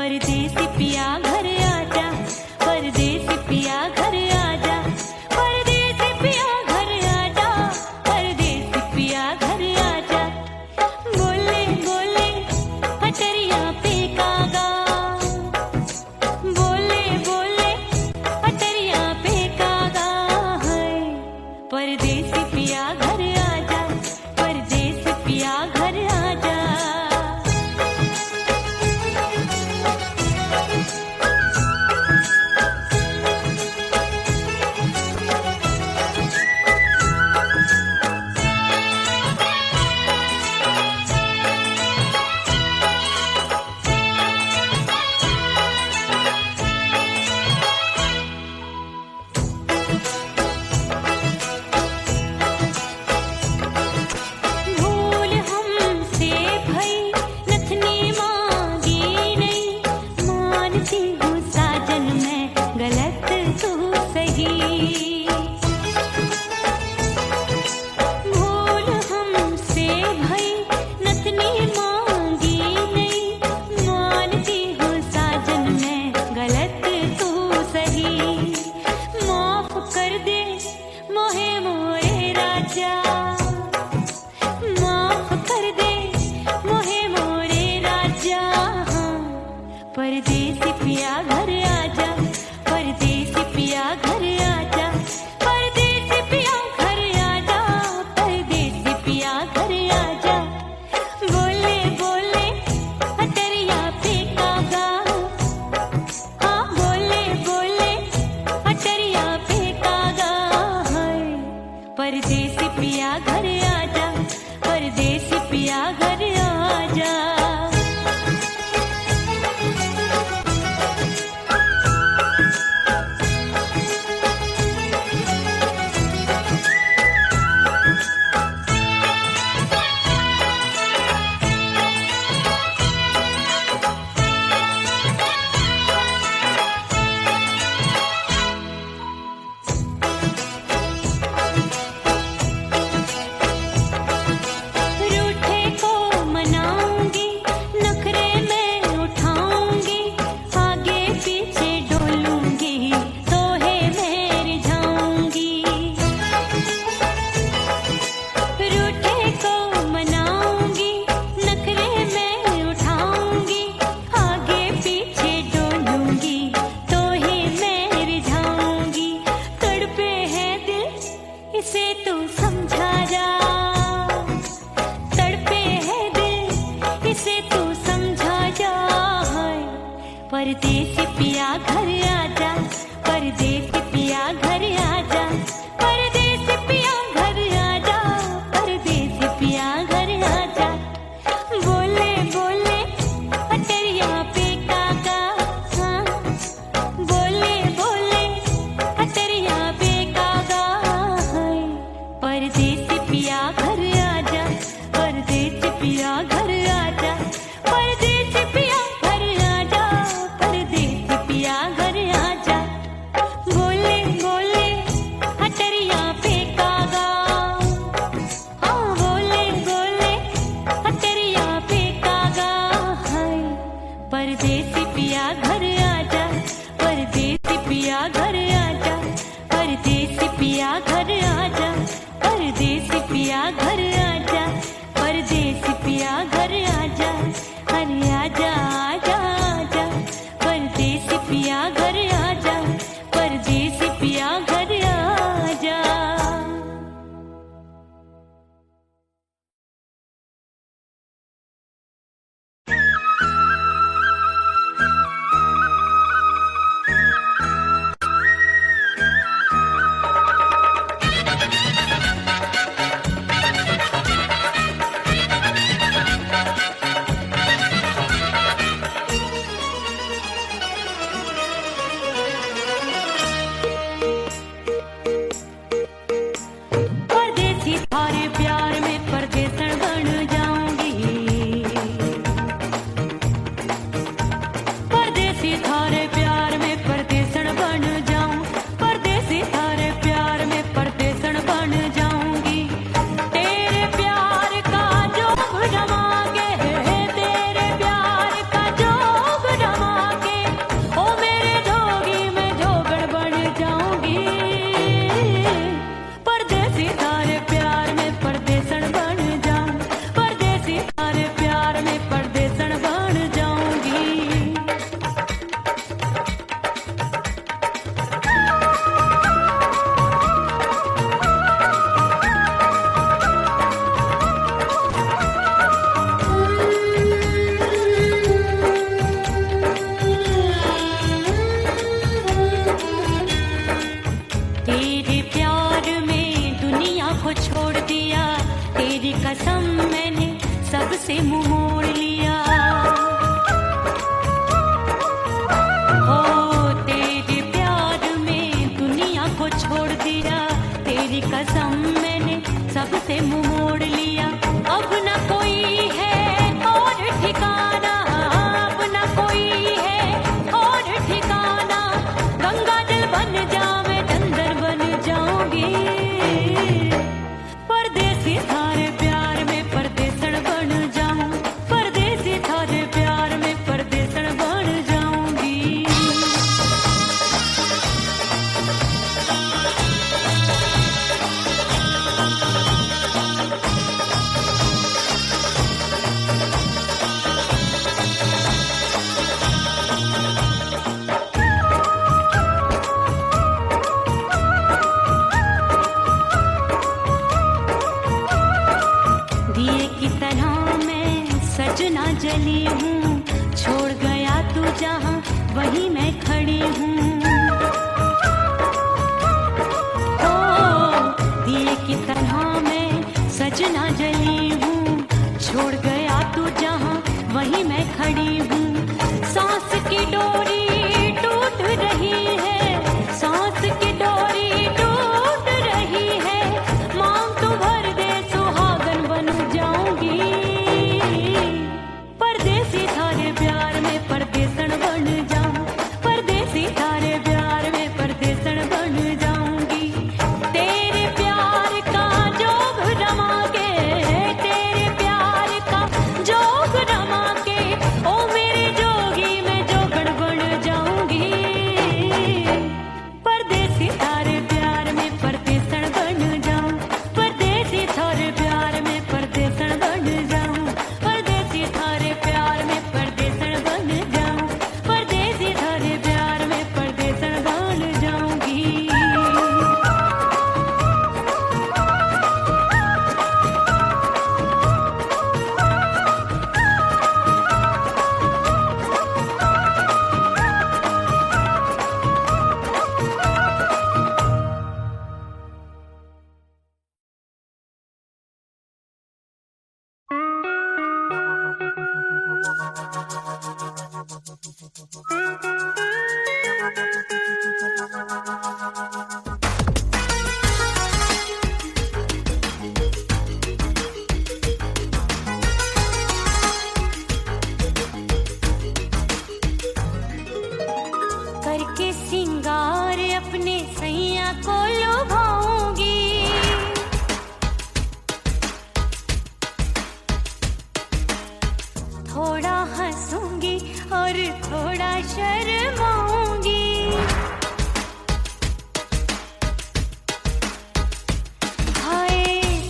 परदेसी पिया घर आजा, परदेसी पिया घर आजा, परदेसी पिया घर आजा, परदेसी पिया घर आजा। बोले बोले पटरिया पे कागा, बोले बोले पटरिया पे कागा है। परदेसी पिया घर आजा, परदेसी पिया घर आजा। भूल हमसे भई नथनी मांगी नहीं, मानती हूँ साजन मैं गलत तू सही। भूल हमसे भई नथनी मांगी नहीं, मानती हूँ साजन मैं गलत तू सही। माफ कर दे मोहे मोरे राजा, माफ कर दे मोहे मोरे राजा। परदेसी पिया घर आजा, परदेसी पिया घर आजा, परदेसी पिया घर आजा, परदेसी पिया घर आजा। बोले बोले पटरिया पे कागा, हाँ बोले बोले पटरिया पे कागा है। परदेसी पिया घर आजा, परदेसी पिया घर आजा। रूठे को मनाऊंगी, नखरे में उठाऊंगी, आगे पीछे डोलूंगी, तोहे में रिझाऊंगी। रूठे को मनाऊंगी, नखरे में उठाऊंगी, आगे पीछे डोलूंगी, तोहे में रिझाऊंगी। तड़पे है दिल इसे तू समझा जा, तड़पे है दिल इसे तू समझा जा। परदेसी पिया घर आजा, परदेसी पिया घर आजा, परदेसी पिया घर आजा, परदेसी पिया घर आजा। बोले बोले पटरिया पे कागा, हाँ बोले बोले पटरिया पे कागा है। परदेसी पिया घर आजा, परदेसी पिया घर आजा, परदेसी पिया घर आजा, परदेसी पिया घर आजा। बोले बोले पटरिया पे कागा, हाँ बोले बोले पटरिया पे कागा है। परदेसी पिया घर आजा, परदेसी पिया घर आजा, परदेसी पिया घर आजा, परदेसी पिया घर आजा, परदेसी पिया घर आजा। अरे आजा आजा आजा, परदेसी पिया घर आजा, परदेसी पिया घर आजा। डोरी टूट रही है, सांस की डोरी टूट रही है, मांग तू भर दे सुहागन बन जाऊंगी, परदेसी थारे प्यार में परदेसन बन जाऊं, परदेसी थारे प्यार में परदेसन बन जाऊंगी, तेरे प्यार का जोग रमा के, तेरे प्यार का जोग रमा के, ओ मेरे जोगी मैं जोगण बन जाऊंगी, परदेसी थारे प्यार में परदेसन बन जाऊं, परदेसी थारे प्यार में परदेसन बन जाऊं, परदेसी थारे प्यार में परदेसन बन जाऊं, परदेसी थारे प्यार में परदेसन बन जाऊंगी। करके सिंगार अपने सैया को लुभाऊंगी, थोड़ा हंसूंगी और थोड़ा शर्माऊंगी, हाय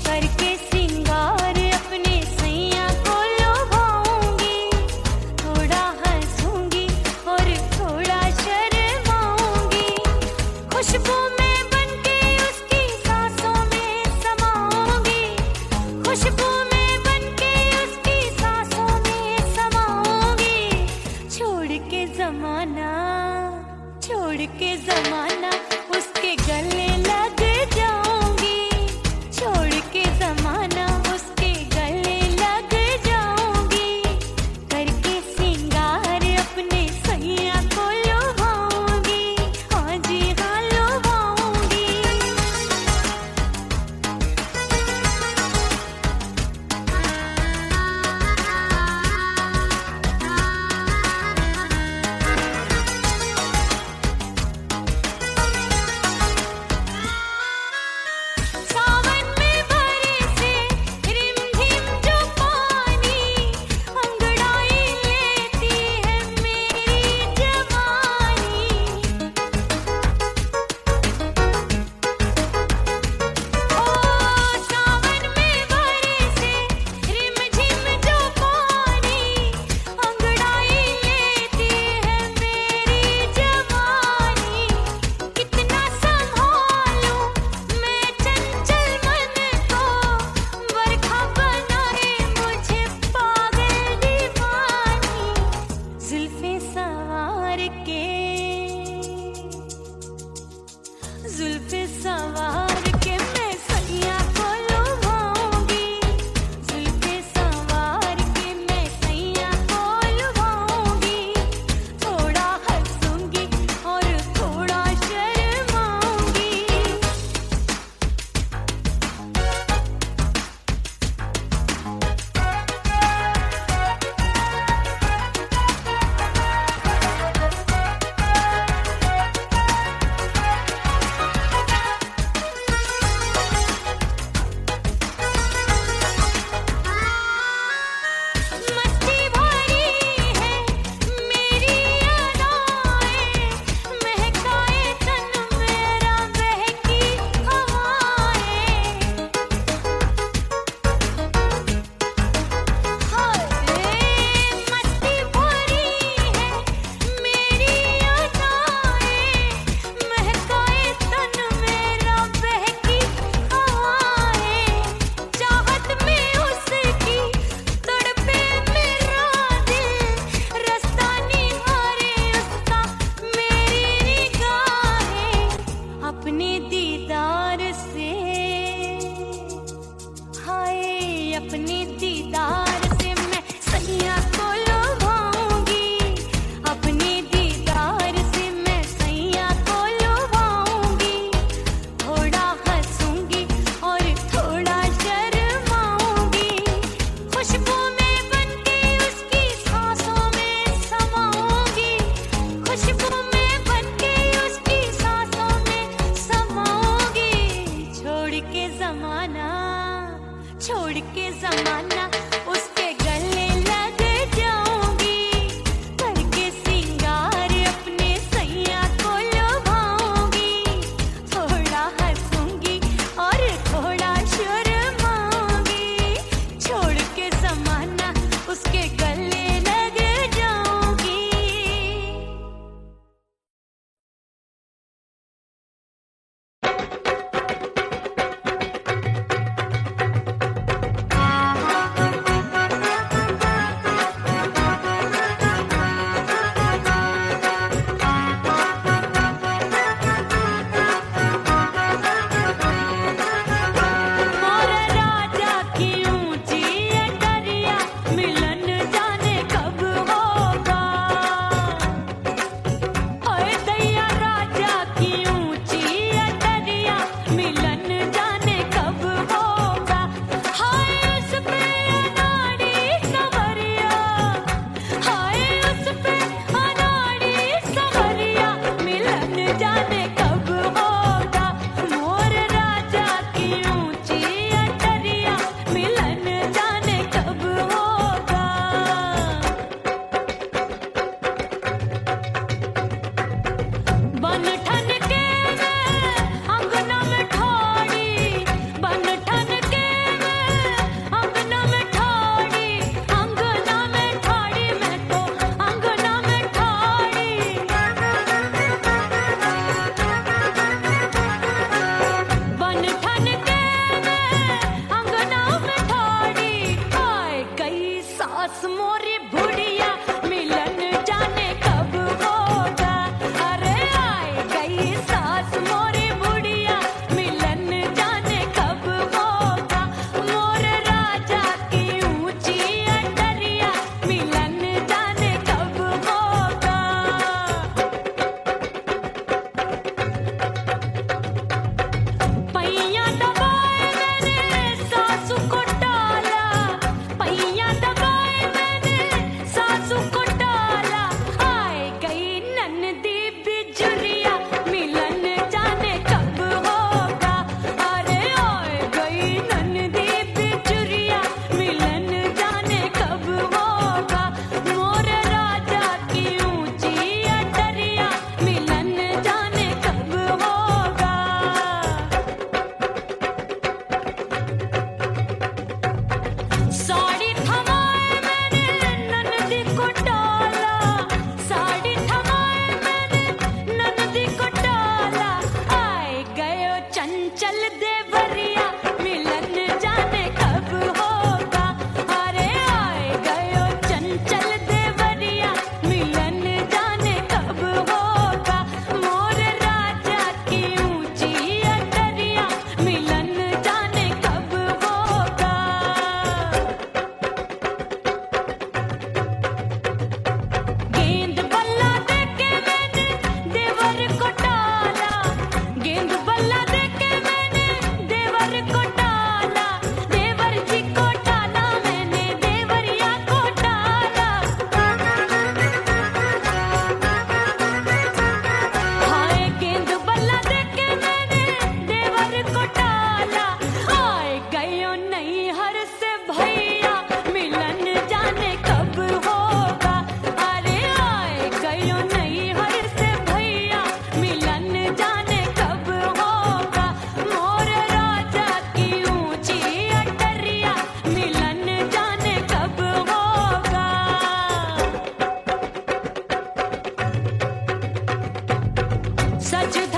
करके सिंगार अपने सैया को लुभाऊंगी, थोड़ा हंसूंगी और थोड़ा शर्माऊंगी, खुशबू में बनके उसकी सांसों में समाऊंगी, खुशबू में बनके उसकी सांसों में समाऊंगी, छोड़ के जमाना, छोड़ के जमाना उसके गले लग जाऊंगी, छोड़ के जमाना उसके गले लग जाऊंगी, करके सिंगार अपने सैया को लुभाऊंगी, हाँ जी हाँ लुभाऊंगी। सावन में बरसे रिमझिम जो पानी, अंगड़ाई लेती है मेरी जवानी, ओ सावन में बरसे रिमझिम जो पानी, अंगड़ाई लेती है मेरी जवानी, कितना संभालूं मैं चंचल मन को, बरखा बनाए मुझे पागल दीवानी, जुल्फे सवार के, जुल्फे सवार के मैं सैया को लुभाऊंगी, जुल्फे सवार के मैं सैया को लुभाऊंगी, थोड़ा हंसूंगी और थोड़ा शर्माऊंगी,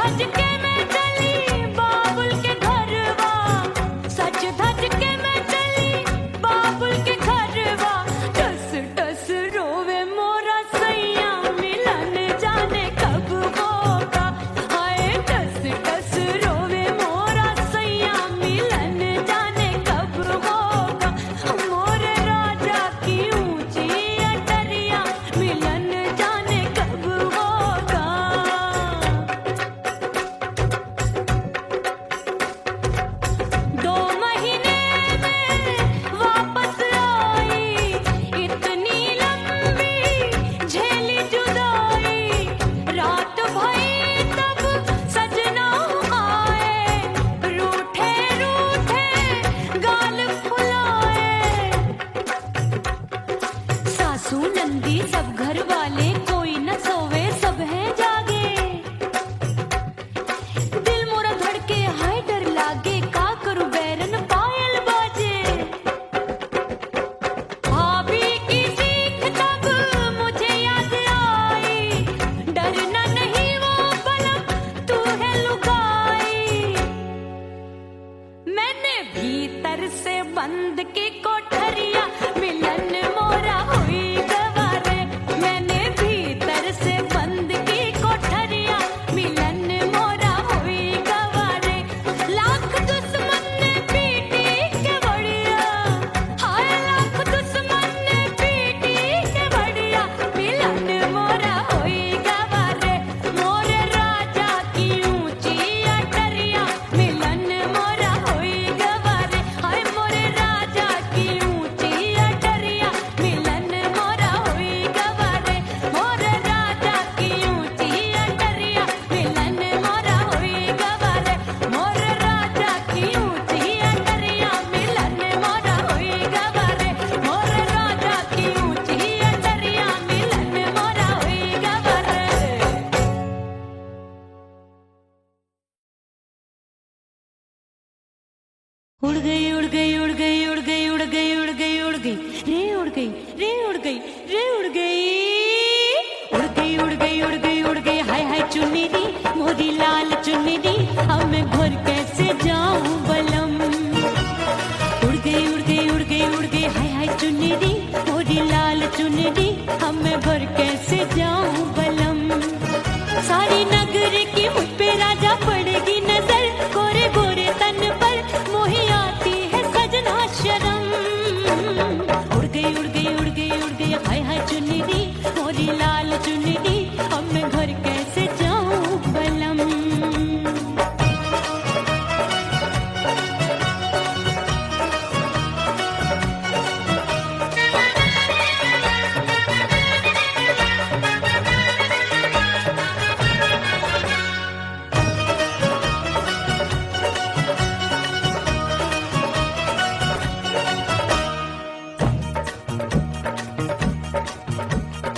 धज के मैं चली बाबुल के घरवा, सज धज के मैं चली बाबुल के घरवा। टस टस रोवे मोरा सैया मिलन जाने कब होगा। हाय टस टस रोवे मोरा सैया मिलन जाने कब होगा। मोरे राजा की ऊंची अटरिया मिलन जाने कब होगा। 2 महीने में वापस आई, इतनी लंबी झेली जुदाई। रात भई तब सजना आए, रूठे रूठे गाल फुलाए। सासू नंदी सब घर वाले कोई न सोवे सब है जागे। दिल मोरा धड़के हाय डर लागे, का करूं बैरन पायल बाजे। भाभी की सीख तब मुझे याद आई, डरना नहीं वो बलम तू है लुगाई। मैंने भीतर से बंद की कोठरिया मिलन मोरा हुई गवारे। मैंने भीतर से बंद की कोठरिया मिलन मोरा हुई गवारे। लाख दुश्मन ने पीटी के बढ़िया, हाय लाख दुश्मन ने पीटी के बढ़िया। मिलन मोरा हुई गवारे, मोरे राजा की ऊंची अटरिया मिलन मोरा हुई गवारे। हाय मोरे राजा की ऊंची अटरिया मिलन मोरा हुई गवारे। मोरे राजा की ऊंची अटरिया मिलन मोरा हुई गवारे। मोरे राजा की ऊंची अटरिया मिलन मोरा हुई गवारे। मोरे राजा की ऊंची अटरिया मिलन मोरा हुई गवारे। उड़ गई उड़ गई उड़ गई उड़ गई उड़ गई उड़ गई उड़ गई रे उड़ गई रे उड़ गई रे उड़ गई उड़ गई उड़ गई उड़ गई उड़ गई। हाय हाय चुन्नी मोरी लाल चुन्नी, अब मैं घर कैसे जाऊं बलम। उड़ गई उड़ गई उड़ गई उड़ गई हाय हाय चुन्नी मोरी लाल चुन्नी, अब मैं घर कैसे जाऊं बलम। सारी नगर की मुझ पे राजा पड़ेगी नजर, गोरे गोरे तन पर मोही आती है सजना शर्म। उड़ गई उड़ गई उड़ गई उड़ गई हाय हाय चुन्नी मोरी लाल चुन्नी, अब मैं घर कैसे जाऊं बलम।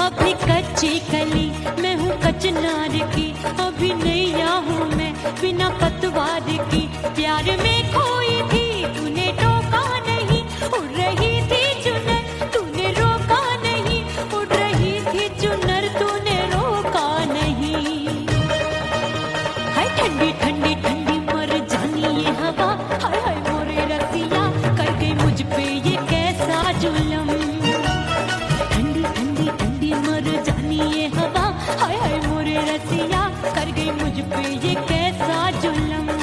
अभी कच्ची कली मैं हूँ कचनार की, अभी नैया हूँ मैं बिना पतवार की। प्यार में खोई थी तूने टोका नहीं, उड़ रही थी चुनर तूने रोका नहीं। उड़ रही थी चुनर तूने रोका नहीं। हाय ठंडी ठंडी ठंडी मर जानी ये हवा, हाय हाय मोरे रसिया कर गई मुझ पे ये कैसा जुल्म। ठंडी ठंडी ठंडी मर जानी ये हवा, हाय हाय मोरे रसिया कर गई मुझ पे ये कैसा जुल्म।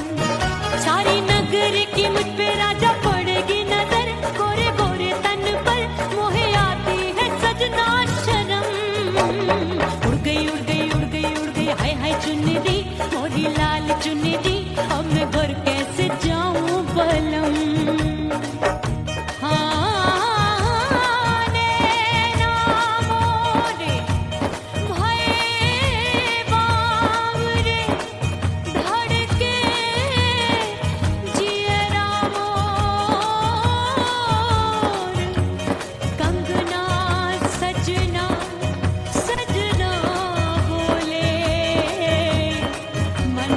सारी नगर की मुझ पे राजा पड़ेगी नजर, गोरे गोरे तन पर मोहे आती है सजना शर्म। उड़ गई उड़ गई उड़ गई उड़ गई हाय हाय चुन्नी मोरी लाल चुन्नी, अब मैं घर कैसे जाऊं बलम। मन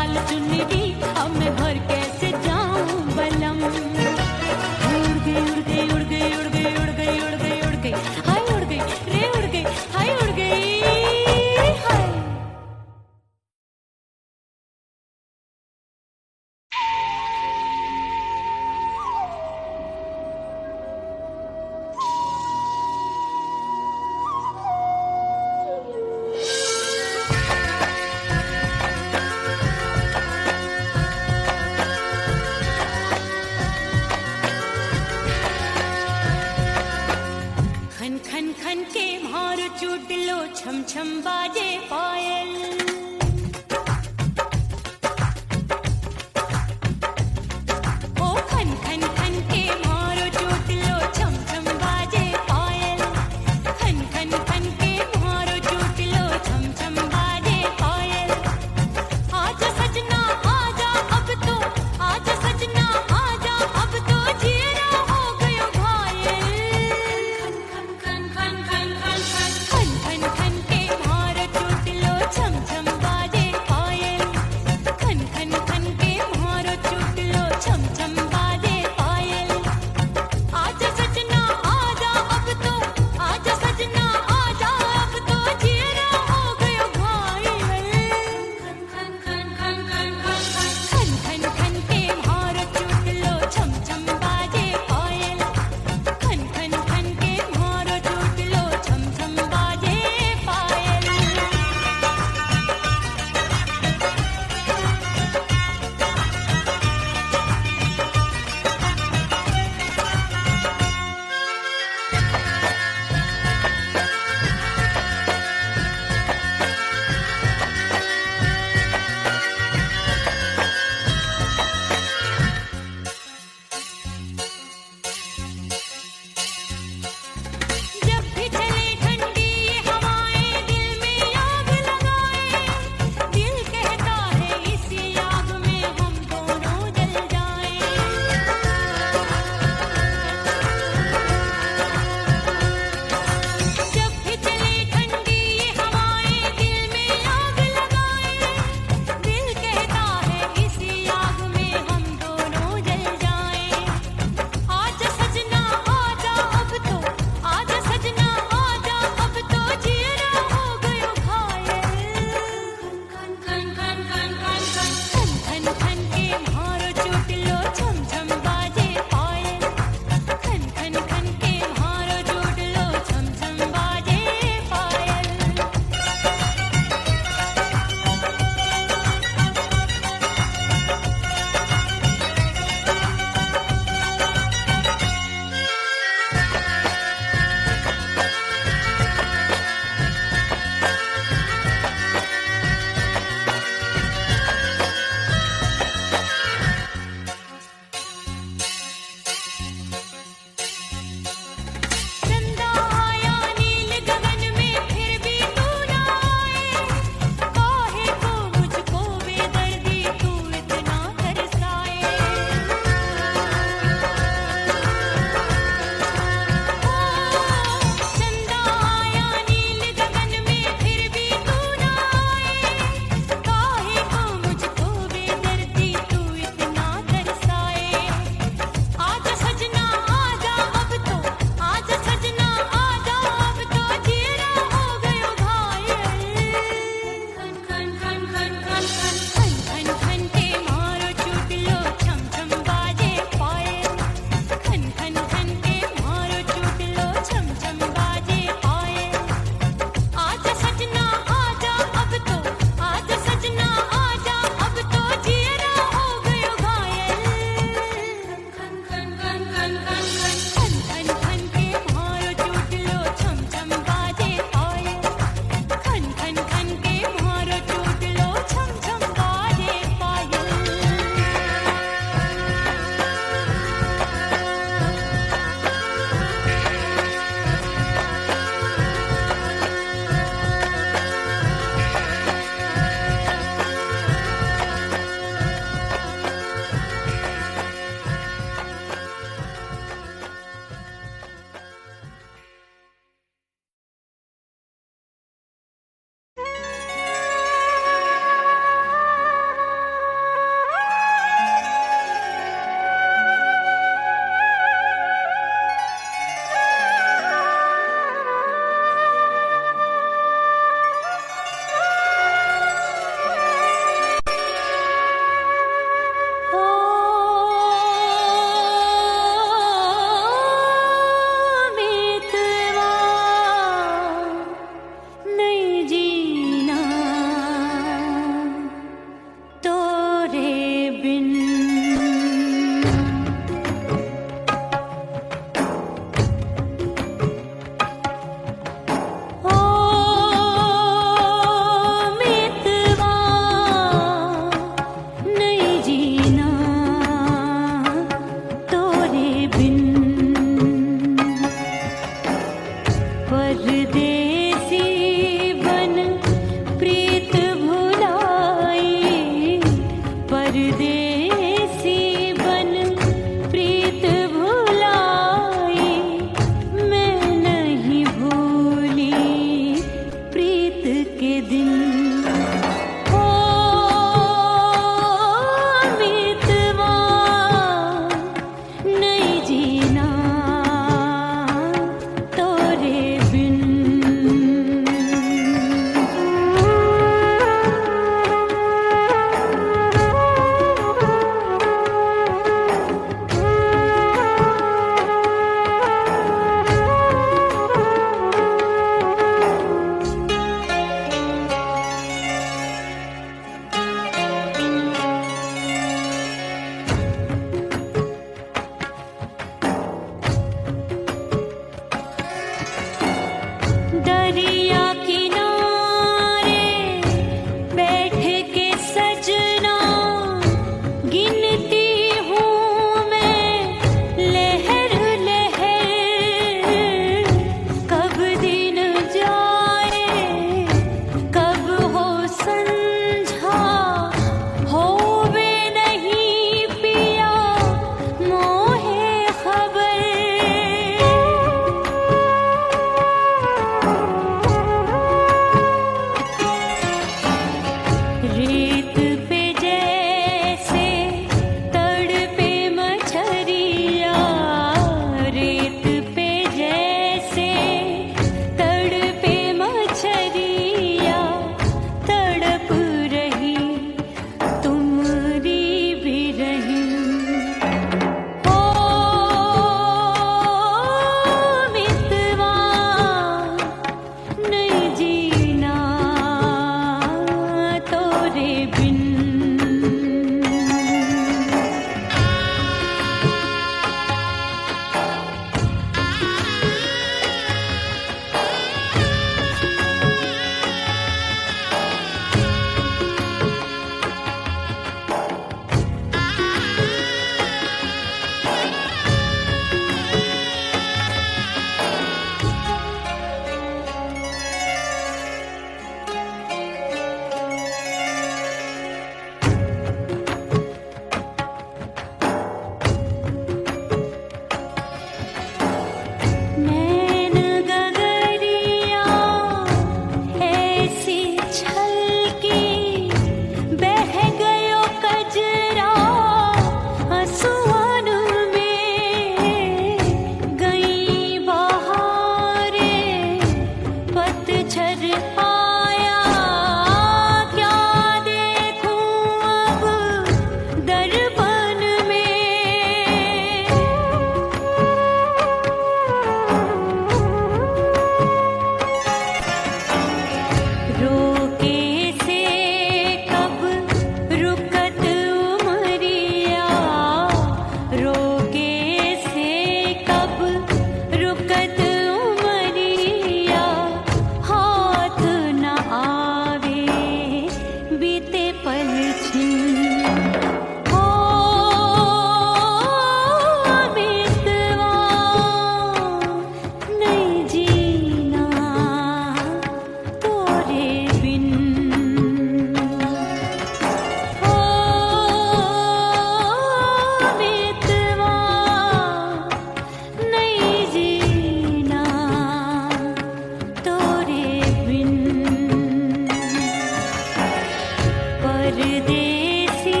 परदेसी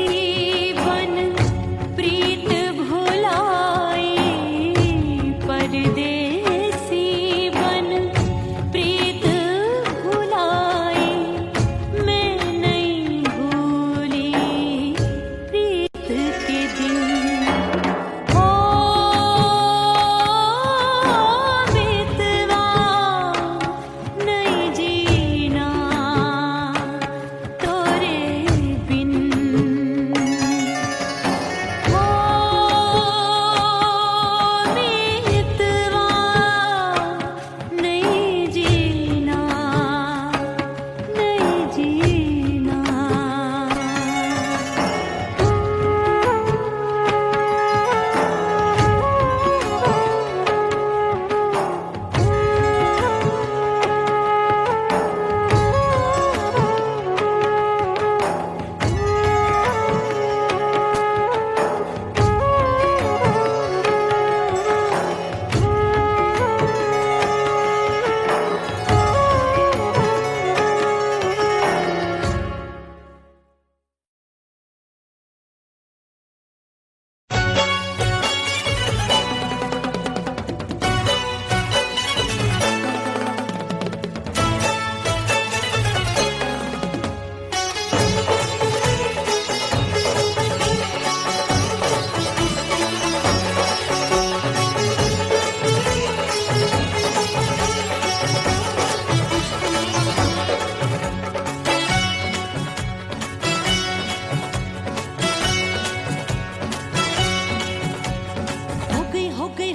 बन प्रीत भुलाई, परदेसी बन प्रीत भुलाई, मैं नहीं भूली प्रीत के दिन। ओ मितवा नहीं जीना तोरे बिन, ओ मितवा नहीं जीना, नहीं जीना।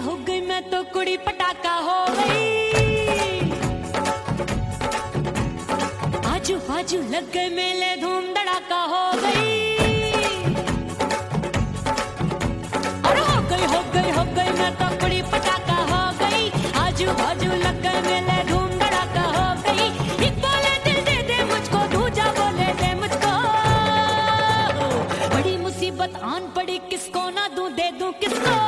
हो गई मैं तो कुड़ी पटाखा हो गई, आजू बाजू लग गए मेले धूम धड़ाका हो गई। और हो गई मैं तो कुड़ी पटाखा हो गई, आजू बाजू लग गए मेले धूम धड़ाका हो गई। एक बोले दिल दे दे मुझको, दूजा बोले दे मुझको, बड़ी मुसीबत आन पड़ी किसको ना दूं दे दूं किसको।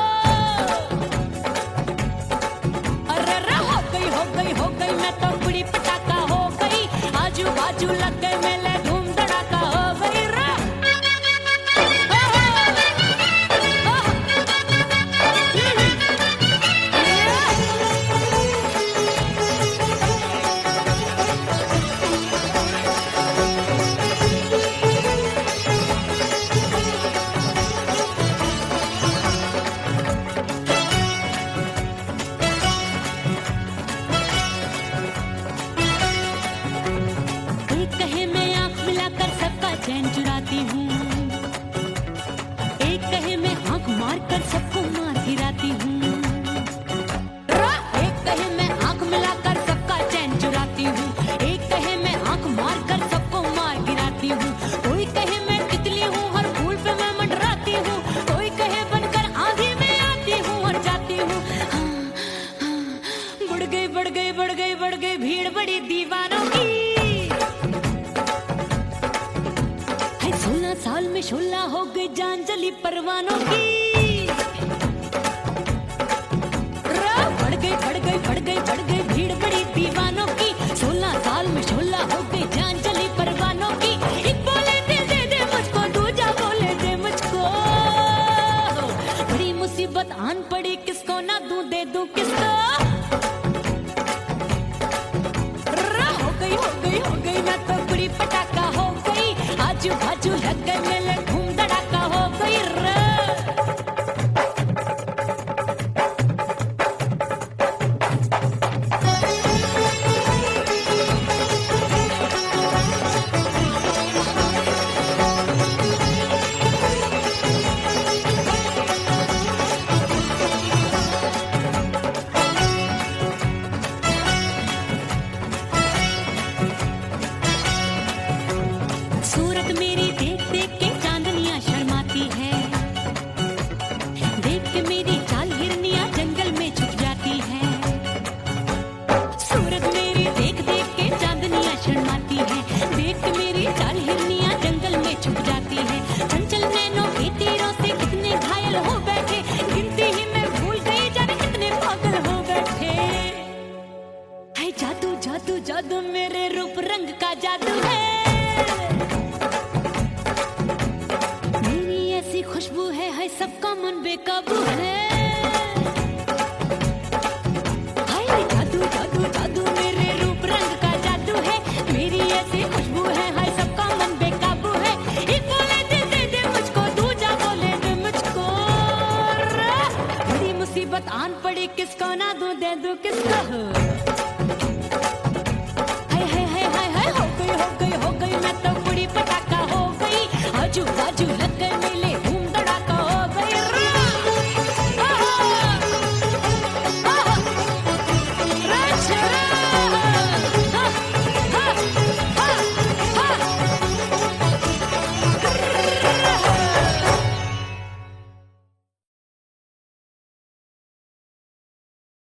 हो गई मैं तो कुड़ी पटाखा हो गई, आजू बाजू लग गए मेले धूम धड़ाका हो गई रा। चैन चुराती हूँ, एक कहे मैं आंख मार कर सबको मार गिराती हूँ, एक कहे मैं आंख मिलाकर सबका चैन चुराती हूँ, एक कहे मैं आंख मार कर सबको मार गिराती हूँ। कोई कहे मैं तितली हूँ हर फूल पे मैं मंडराती हूँ, कोई कहे बनकर आंधी में आती हूँ और जाती हूँ। बढ़ गई भीड़ बड़ी दीवानों की, 16 साल में शोला हो गई जान जली परवानों की। बढ़ गई भीड़ बड़ी दीवानों की, 16 साल में शोला हो गई जान जली परवानों की। एक बोले दिल दे दे मुझको, दूजा बोले दे मुझको, बड़ी मुसीबत आन पड़ी किसको ना दूं दे दूं किसको। हो गई मैं तो कुड़ी पटाखा हो गई, आजू बाजू लग गए मेले धूम धड़ाका हो गई रे। सूरत मेरी देख देख के चांदनियां शर्माती है, देख के मेरी चाल हिरनियां जंगल में छुप जाती है। सूरत मेरी देख देख के चांदनियां शर्माती है, देख के मेरी चाल हिरनियां जंगल में छुप जाती है। चंचल नैनों के तीरों से कितने घायल हो बैठे, गिनती ही मैं भूल गई जाने कितने पागल हो बैठे। है जादू जादू जादू मेरे रूप रंग का जादू है, बेकाबू है। हाय जादू जादू जादू मेरे रूप रंग का जादू है, मेरी ऐसी खुशबू है, हाय सबका मन बेकाबू है। एक बोले दे दे मुझको, दूजा बोले दे मुझको। बड़ी मुसीबत आन पड़ी, किसको ना दूं दे दूं किसको। हो गई मैं तो बड़ी पटाखा हो गई, आजू बाजू लग गए मेले, धूम धड़ाका हो गई।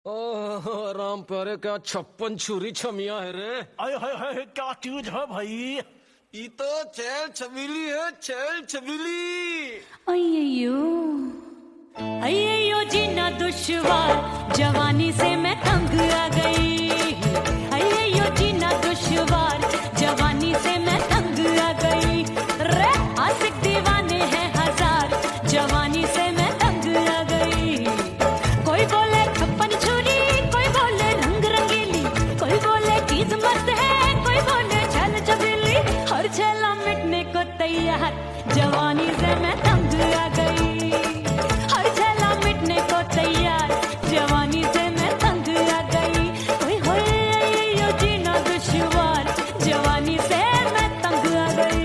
ओह राम प्यारे, क्या 56 छुरी छमिया है रे। आय हाय हाय, क्या चीज है भाई? ये तो चैल छबीली है, चैल छबीली। अय्यो जीना दुश्वार, जवानी से मैं तंग आ गई। अय्यो जीना दुश्वार, जवानी से मैं तंग आ गई। रे आशिक दीवाने हैं हजार, जवानी से मैं तंग आ गई। कोई बोले 56 छुरी, कोई बोले रंग रंगीली, कोई बोले चीज मस्त है, कोई बोले छल छबीली। हर छला मिटने को तैयार, जवानी से मैं तंग आ गई। हर छला मिटने को तैयार, जवानी से मैं तंग आ गई। ओए होए यो जीना दुश्वार, जवानी से मैं तंग आ गई।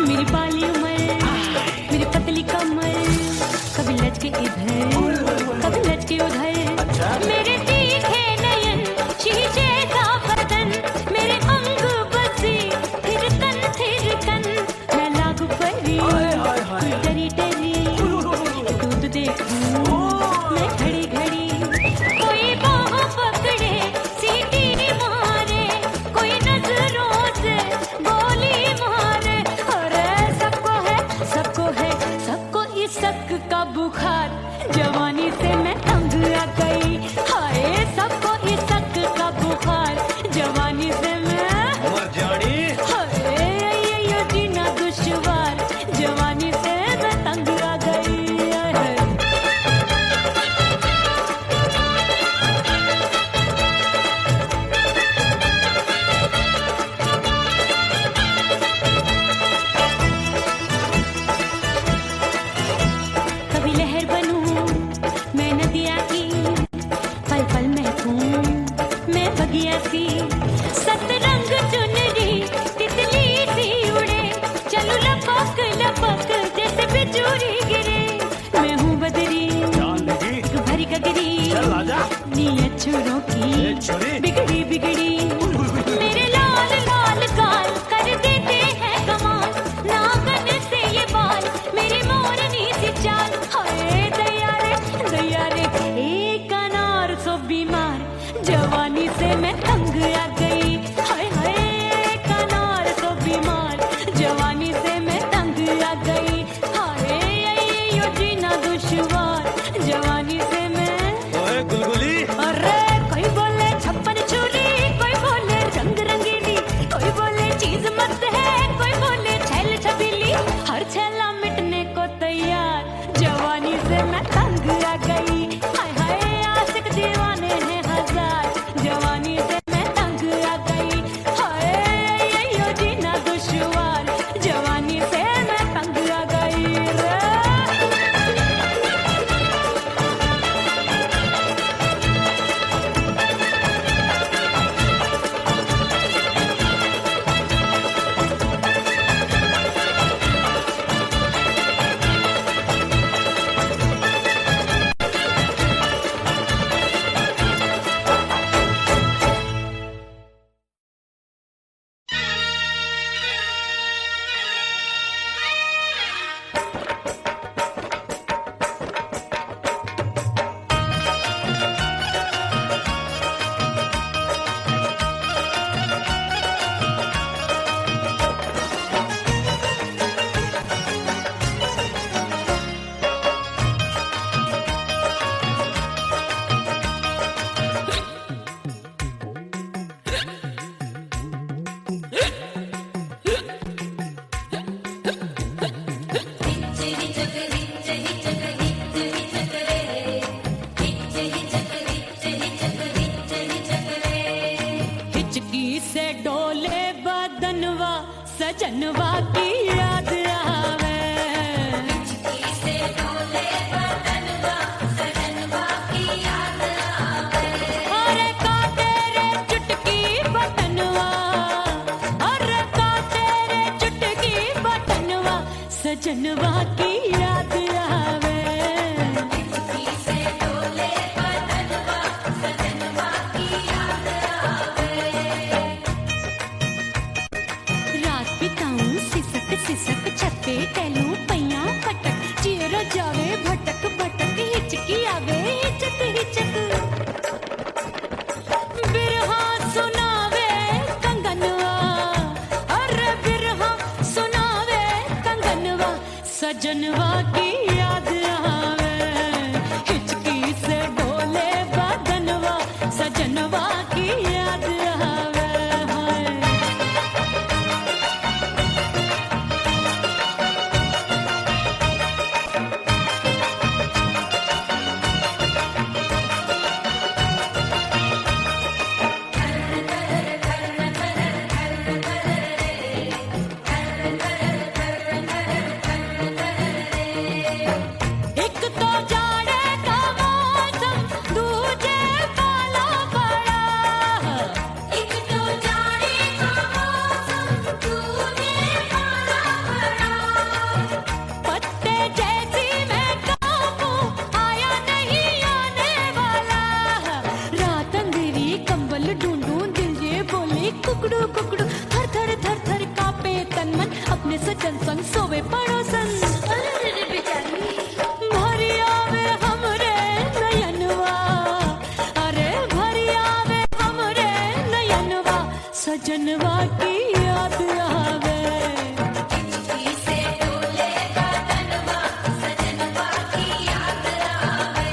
मेरी बाली उमर, मेरी पतली कमर, कभी लचके इधर कभी लचके उधर। मेरे तीखे नयन, शीशे का बदन, मेरे अंग बसी थिरकन। मैं लागू परी, डरी डरी, दूध देखूं मैं घड़ी घड़ी। कोई बाह पकड़े, सीटी मारे, कोई नजरों से गोली मारे। अरे सबको इसक का बुखार, जवानी से मैं तंग आ गई। हाय सबको इसक का बुखार, जवानी से मैं मर जानी। हाय ये जीना दुश्वार, जवानी से मैं तंग आ गई। कभी लहर बनूं मैं नदिया की, पल पल महकूं मैं बगिया सी। सतरंग चुनरी तितली सी उड़े, चलूं लपक लपक जैसे बिजुरी गिरे। मैं हूँ बदरी भरी गगरी, नीयत छुरों की बिगड़ी बिगड़ी। मेरे लाल लाल गाल कर देते हैं कमाल, नागन से ये बाल, मेरी मोरनी सी चाल। हाय दया रे एक अनार सो बीमार, जवानी से मैं तंग आ गई। हाय हाय एक अनार सो बीमार, जवानी से मैं तंग आ गई। हाय यो जीना दुश्वार, जवानी से मैं। ओए गुलगुली, अरे कोई बोले 56 छुरी, सजनवा की याद आवे। हिचकी से डोले बदनवा, सजनवा की याद आवे। रात बिताऊं सिसक सिसक, छत पे टहलूं पैया पटक, चेहरा जावे भटक भटक, हिचकी आवे हिचक हिचक। बिरहा सुनावे कंगनवा, अरे बिरहा सुनावे कंगनवा, सजनवा की याद आवे। हिचकी से डोले बदनवा, सजनवा की याद आवे। हाय एक तो जाड़े का मौसम, दूजे पाला पड़ा। एक तो जाड़े का मौसम, दूजे पाला पड़ा। पत्ते जैसी मैं कांपूं, आया नहीं आने वाला। रात अंधेरी कंबल ढूंढूं, दिल ये बोले कुकड़ू कुकड़ू। थर थर थर थर कांपे तन मन, अपने सजन संग सोवे पड़ोसन। भरिया वे हमरे नयनवा, अरे भरिया वे हमरे नयनवा, सजनवा की याद आवे। हिचकी से डोले बदनवा, सजनवा की याद आवे।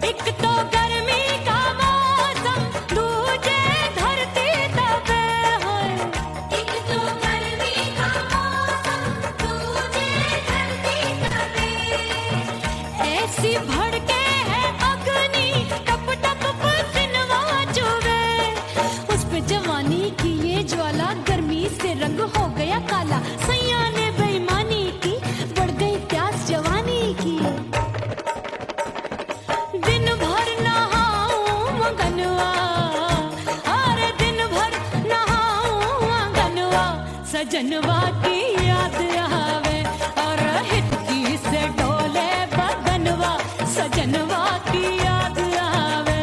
एक तो गर्मी का मौसम, दूजे धरती तपे है। एक तो गर्मी का मौसम, दूजे धरती तपे। ऐसी भड़के है अग्नि, टप टप पसीनवा चुभे। उस पे जवानी की ये ज्वाला, गर्मी से रंग हो गया काला। सैया ने बेईमानी की, बढ़ गई प्यास जवानी की। दिन भर नहाऊं आंगनवा, अरे दिन भर नहाऊं आंगनवा, सजनवा की याद आवे। और हिचकी से डोले बदनवा, सजनवा की याद आवे।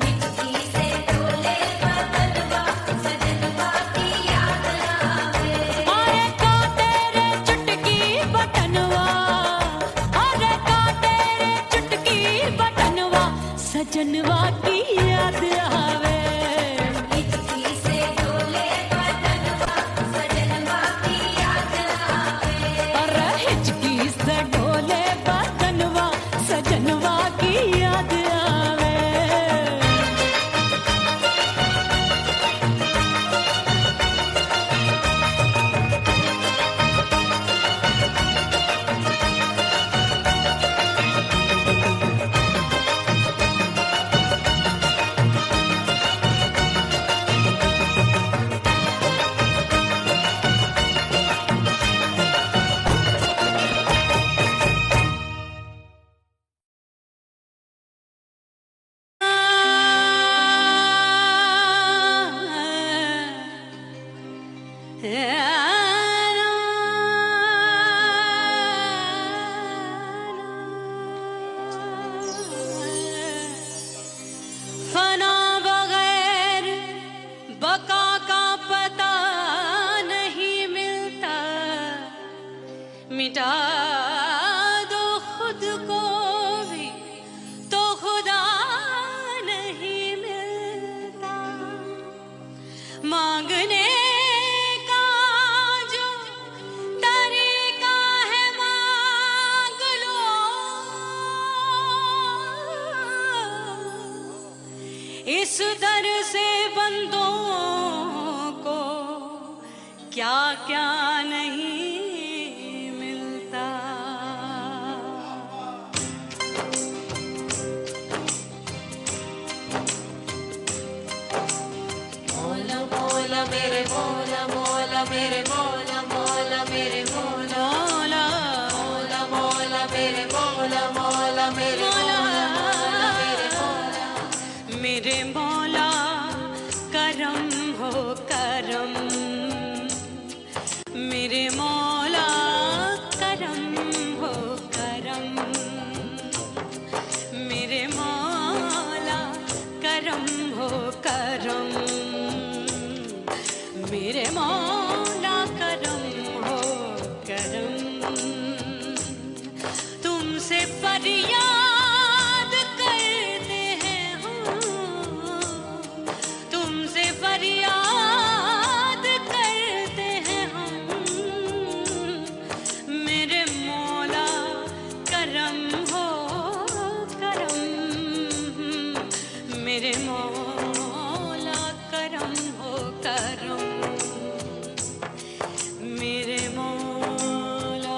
हिचकी से डोले बदनवा, सजनवा की याद आवे। अरे का तेरे चुटकी बटनवा, अरे का तेरे चुटकी बटनवा, सजनवा की याद आवे। हिचकी से डोले बदनवा, सजनवा की याद आवे। अरे हिचकी से डोले बदनवा, सजनवा की याद आवे। फना बगैर बका का पता नहीं मिलता, मिटा दो खुद को भी तो खुदा नहीं मिलता। मांगने का जो तरीका है मांग लो, इस दर से बंदों को क्या क्या नहीं मिलता। करम, मेरे मौला करम हो करम। तुमसे फरियाद करते हैं हम, तुमसे फरियाद करते हैं हम, मेरे मौला करम हो करम, मेरे मौला करम हो करम, मेरे मौला।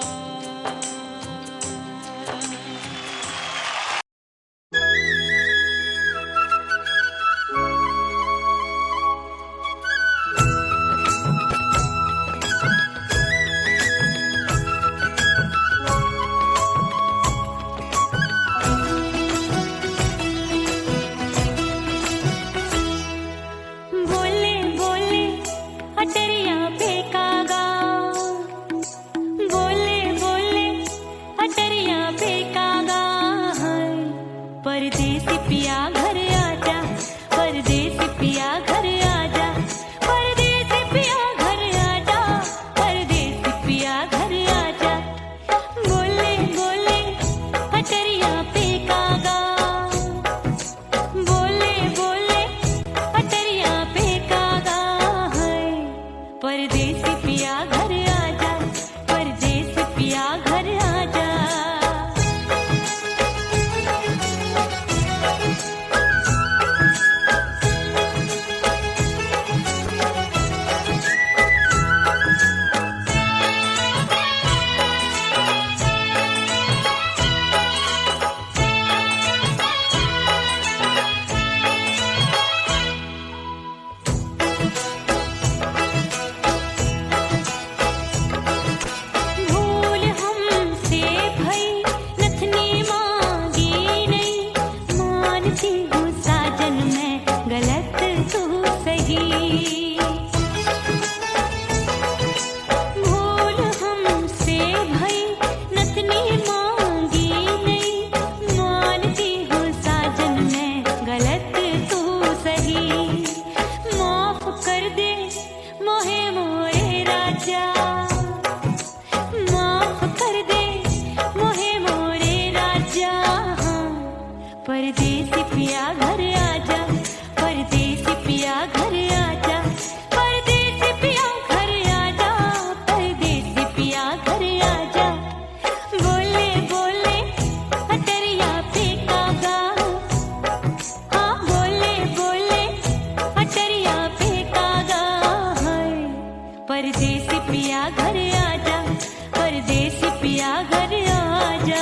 बोले बोले अटरिया पे कागा, बोले बोले अटरिया पे कागा, परदेसी पिया घर आजा, परदेसी पिया घर आजा, परदेसी पिया घर आजा, परदेसी पिया घर आजा। बोले बोले अटरिया पे कागा, बोले बोले अटरिया पे कागा, परदेसी पिया घर आजा, परदेसी पिया घर आजा। भूल हमसे भई नथनी मांगी नहीं, मानती हूँ साजन मैं गलत तू सही। भूल हमसे भई नथनी मांगी नहीं, मानती हूँ साजन मैं गलत तू सही। माफ कर दे मोहे मोरे राजा, माफ कर दे मोहे मोरे राजा, परदेसी पिया घर आजा, परदेसी पिया घर आजा, परदेसी पिया घर आजा, परदेसी पिया घर आजा। बोले बोले अटरिया पे कागा, हाँ बोले बोले अटरिया पे कागा, परदेसी पिया घर आजा, परदेसी पिया घर आजा।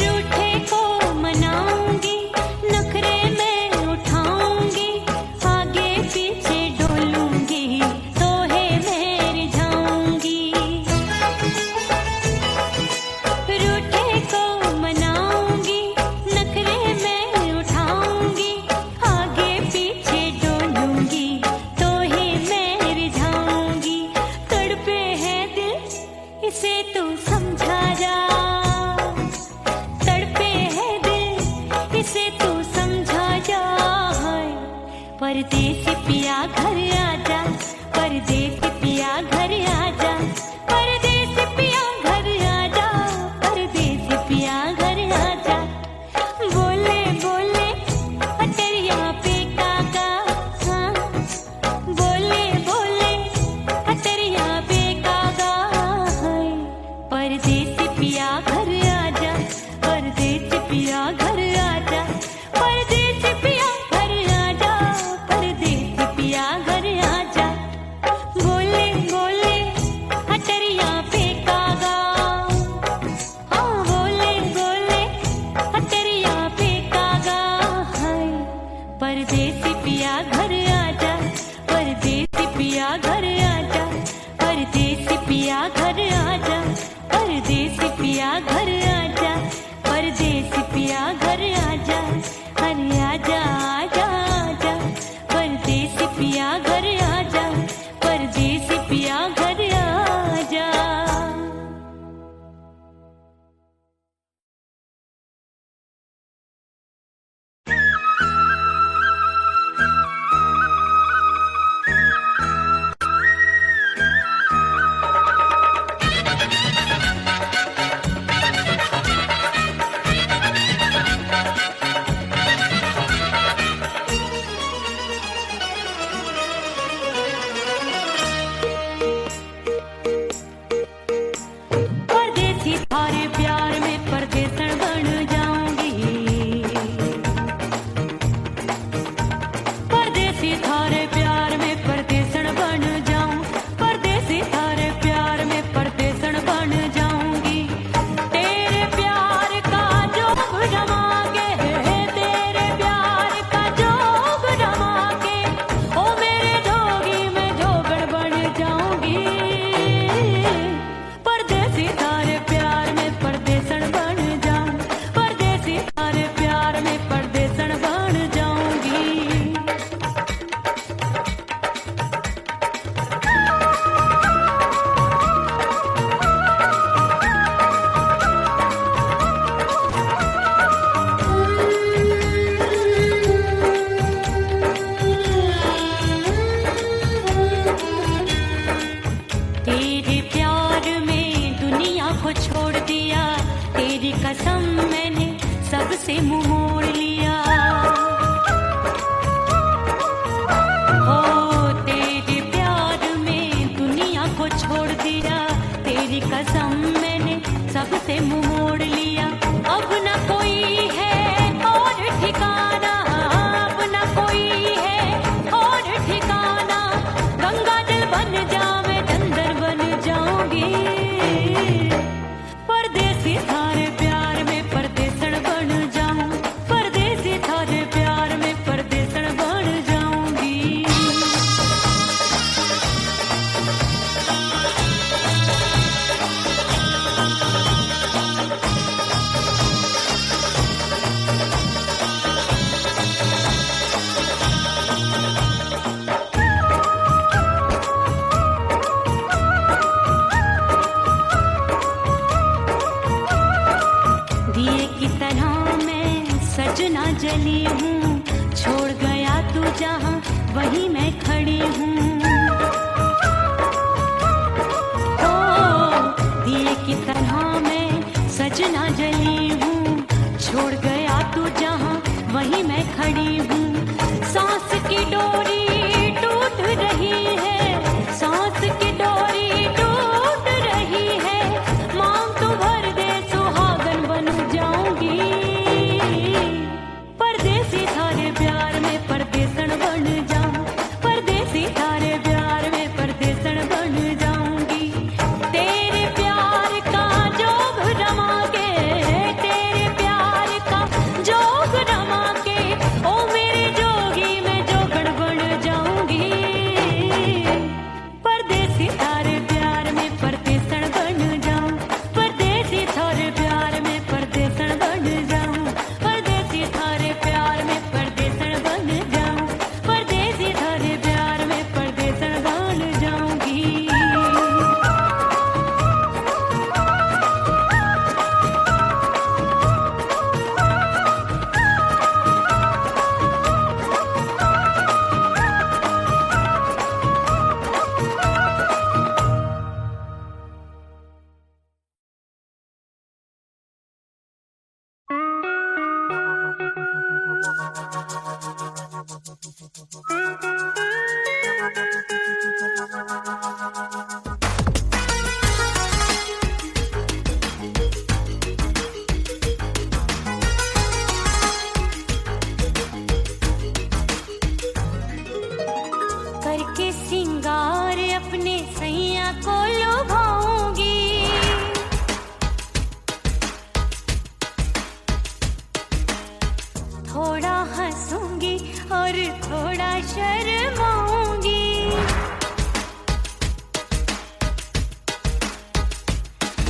रूठे को मनाऊंगी, नखरे में उठाऊंगी, आगे पीछे डोलूंगी, तोहे में रिझाऊंगी। रूठे को मनाऊंगी, नखरे में उठाऊंगी, आगे पीछे डोलूंगी, तोहे में रिझाऊंगी। तड़पे है दिल इसे तू समझा जा, तड़पे है दिल इसे तू समझा जा, परदेसी पिया घर आजा, परदेसी पिया घर आजा, परदेसी पिया घर आजा, परदेसी पिया घर आजा। बोले बोले अटरिया पे कागा, हाँ बोले बोले अटरिया पे कागा, परदेसी पिया घर आजा, परदेसी पिया घर आजा, परदेसी पिया घर आजा, परदेसी कसम मैंने सबसे मुंह मोड़ लिया। हो तेरे प्यार में दुनिया को छोड़ दिया, तेरी कसम मैंने सबसे मुंह मोड़ लिया। अब न कोई है और ठिकाना, अब न कोई है और ठिकाना। गंगा जल बन जावे चंदर बन जाऊंगी, परदेसी थारे प्यार में परदेसण बन जाऊं, परदेसी थारे प्यार में परदेसण बन जाऊंगी। दिए की तरह मैं सजना जली हूँ, छोड़ गया तू जहाँ वहीं मैं खड़ी हूँ। ओ दिए की तरह मैं सजना जली हूँ, छोड़ गया तू जहाँ वहीं मैं खड़ी हूँ। सांस की डोरी टूट रही है, सांस की डोरी टूट रही है। मांग तू भर दे सुहागन बन जाऊंगी, परदेसी थारे प्यार में परदेसण बन जाऊं, परदेसी थारे प्यार में परदेसण बन जाऊंगी। तेरे प्यार का जोग रमा के, तेरे प्यार का जोग रमा के, ओ मेरे जोगी मैं जोगण बन जाऊंगी, परदेसी थारे प्यार में परदेसण बन जाऊं, परदेसी थारे प्यार में परदेसण बन जाऊं, परदेसी थारे प्यार में परदेसण बन जाऊं, परदेसी थारे प्यार में परदेसण बन जाऊंगी। करके सिंगार अपने सैया को लुभाऊंगी, थोड़ा हंसूंगी और थोड़ा शर्माऊंगी।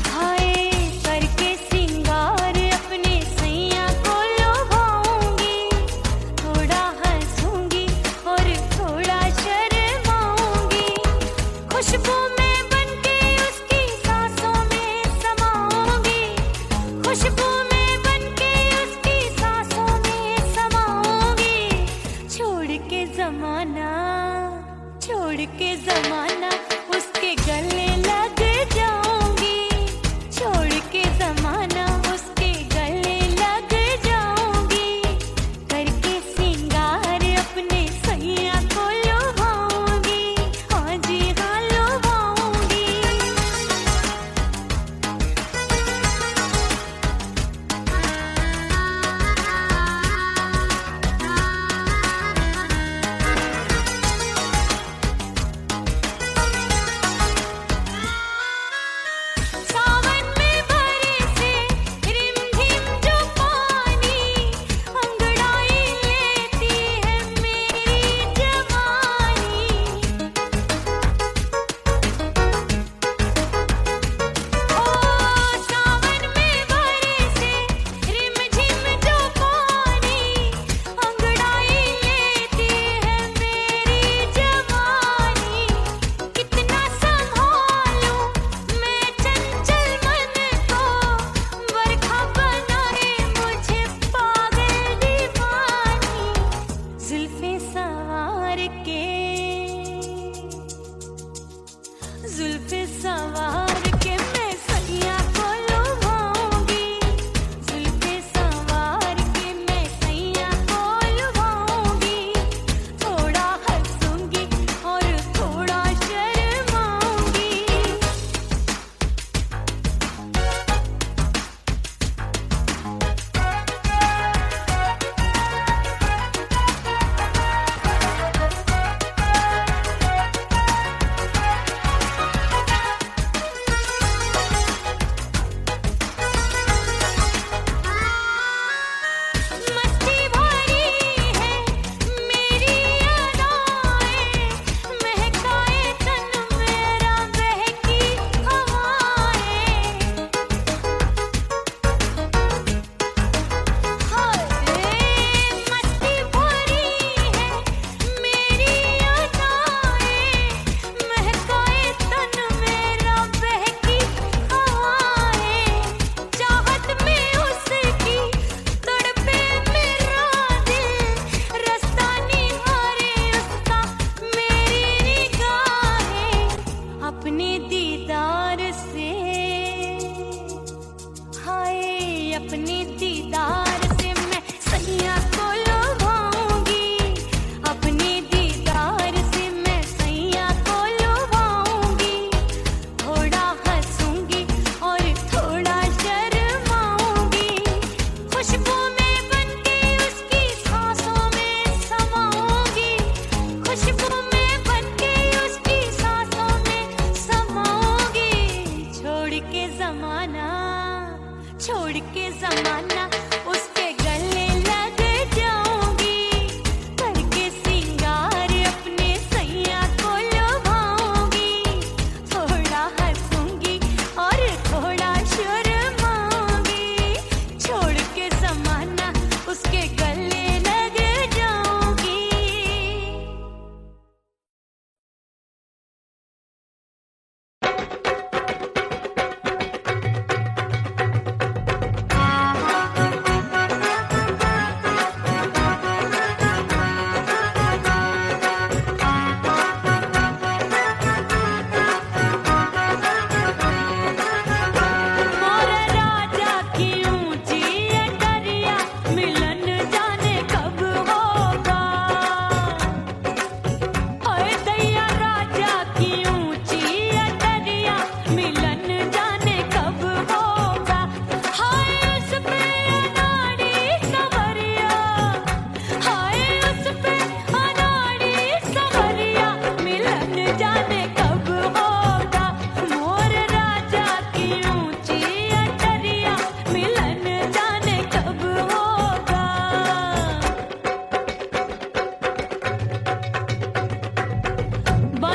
हाय करके सिंगार अपने सैया को लुभाऊंगी, थोड़ा हंसूंगी और थोड़ा शर्माऊंगी। खुशबू में बनके उसकी सांसों में समाऊंगी, खुशबू में बनके उसकी सांसों में समाऊंगी। छोड़ के जमाना, छोड़ के जमाना उसके गले लग जाऊंगी, छोड़ के जमाना उसके गले लग जाऊंगी। करके सिंगार अपने सैया को लुभाऊंगी, हाँ जी हाँ लुभाऊंगी। जुल्फे सवार के मैं सैया को लुभाऊंगी,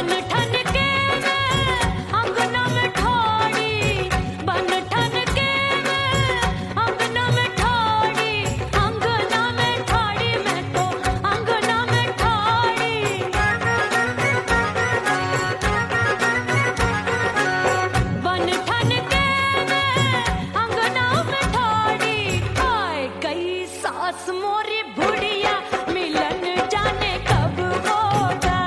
बन ठन के मैं अंगना में ठाड़ी, बन ठन के मैं अंगना में ठाड़ी, अंगना में ठाड़ी, मैं तो अंगना में ठाड़ी। बन ठन के मैं अंगना में ठाड़ी, आए गई सास मोरी बुढ़िया, मिलन जाने कब होगा।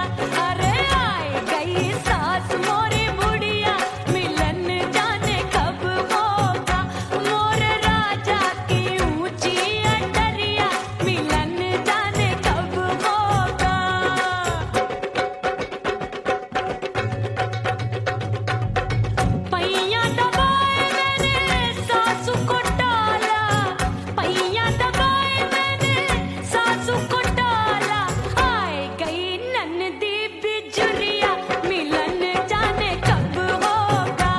अरे आए गई सास मोरी बुढ़िया, मिलन जाने कब होगा। मोर राजा की ऊंची अटरिया, मिलन जाने कब होगा। पैया दबाए मैंने सासू को डाला, पैया दबाए मैंने सासू को डाला, आए गई ननदी बिजुरिया, मिलन जाने कब होगा।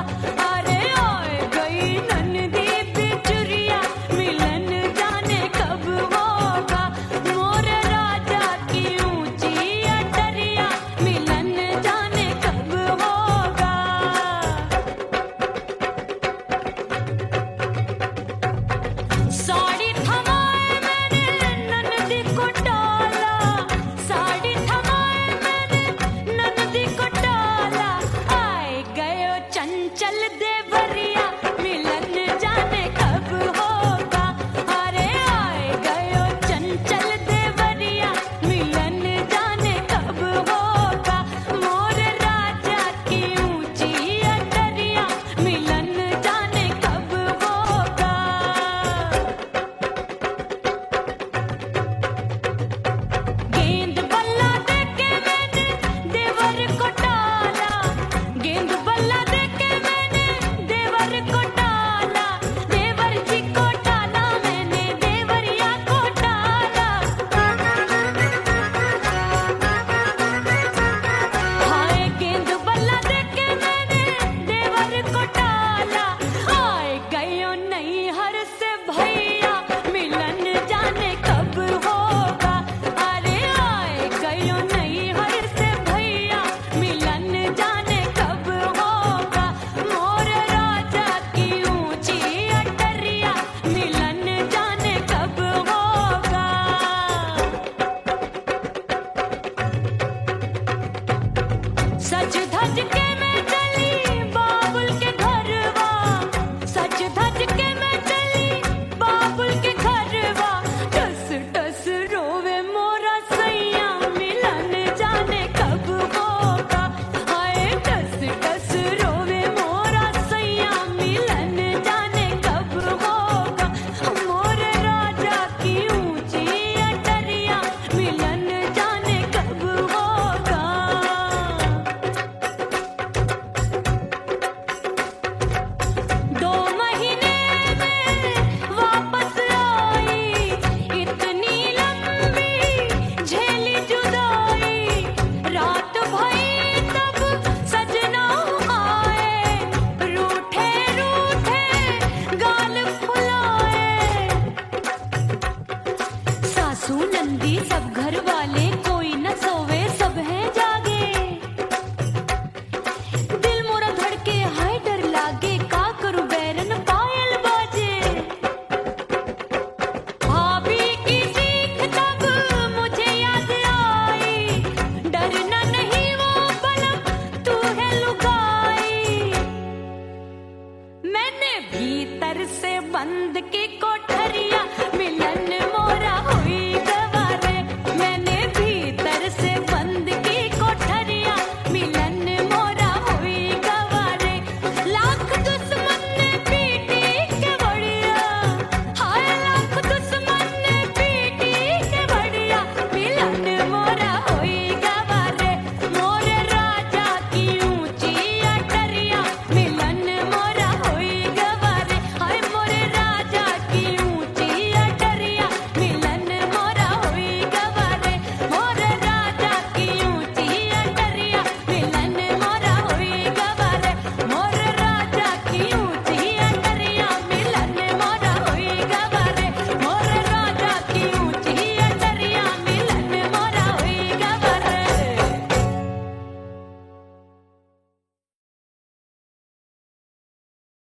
अरे आए गई ननदी बिजुरिया, मिलन जाने कब होगा। मोर राजा की ऊंची अटरिया, मिलन जाने कब होगा। साड़ी थमाए मैंने ननदी को डाला, साड़ी थमाए मैंने ननदी को डाला, आए गयो चंचल देवरिया, मिलन जाने कब होगा। अरे आए गयो चंचल देवरिया, मिलन जाने कब होगा। मोर राजा की ऊंची अटरिया, मिलन जाने कब होगा। गेंद बल्ला देके मैंने देवर को डाला, गेंद बल्ला देके मैंने देवर को डाला, देवर जी को डाला मैंने देवरिया को डाला। हाय गेंद बल्ला देके मैंने देवर को डाला, आए गयो नैहर से भैया, मिलन जाने कब होगा। अरे आए गयो नैहर से भैया, मिलन जाने कब होगा। मोर राजा की ऊंची अटरिया, मिलन जाने कब होगा। सज धज के